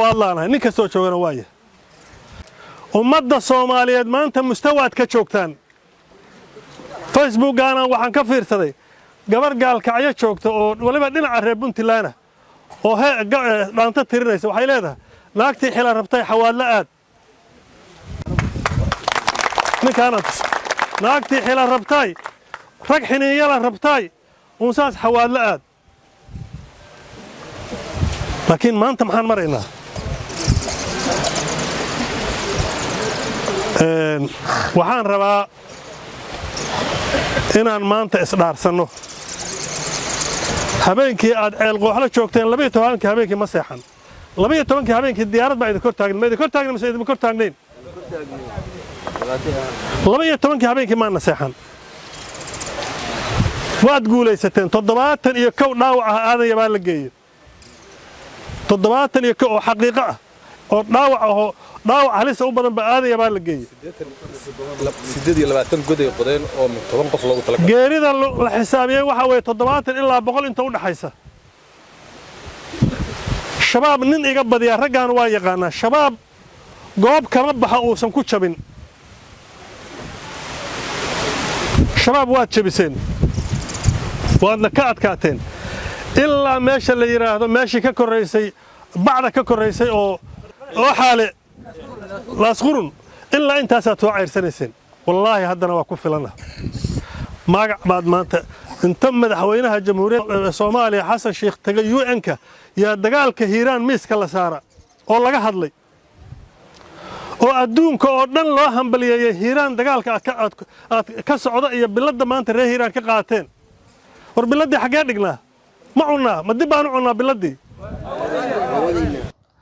والله ninka soo joogana waaya ummadda Soomaaliyeed maanta mustawaad ka joogtaan Facebook ana waxaan ka fiirsaday gabar gaalkacyo joogto oo waliba dhinaca reer Puntland oo dhaanta tirinaysa waxay leedahay naagtii xila rabtay xawaadla aad ninkaana naagtii xila rabtay rag xiniiyala rabtay unsaas xawaadla aad laakiin maanta maxaan maraynaa waxaan rabaa inaan maanta isdhaarsano habeenkii aad ceel qooxla joogteen 12 habeenkii ma seexan 12 habeenkii diyaarad baa idin kor taagnayd ma idin kor taagnayd mise idin kor taagnayn 12 habeenkii ma seexan waad guulaysateen 70 iyo kow dhaawac ah aadan yabaa la geeyay 70 iyo kow oo xaqiiqo ah oo dhaawac halis u badan ba aadan yabaa la geeyay 28 goday qodeen oo 10 qof loogu talagalay geerida la xisaabiyay waxa way 70 ilaa 100 inta u dhaxaysa shabaab nin iga badiya raggan waa yaqaana shabaab goob kama baxa uusan ku jabin shabaab waad jabiseen waadna ka adkaateen ilaa meesha la yiraahdo meeshii ka koreysay bacda ka koreysay oo xaale laasqurun ilaa intaasaad soo ceyrsanayseen wallaahi haddana waa ku filana magac baad maanta inta madaxweynaha jamhuuriyadda Soomaaliya Xasan Sheekh tagay UN-ka yaa dagaalka Hiiraan miiska la saara oo laga hadlay oo adduunka oo dhan loo hambaliyay Hiiraan dagaalka aad ka socda iyo biladda maanta reer Hiiraan ka qaateen war biladii xagee dhignaa ma cunaa ma dib baan u cunaa biladii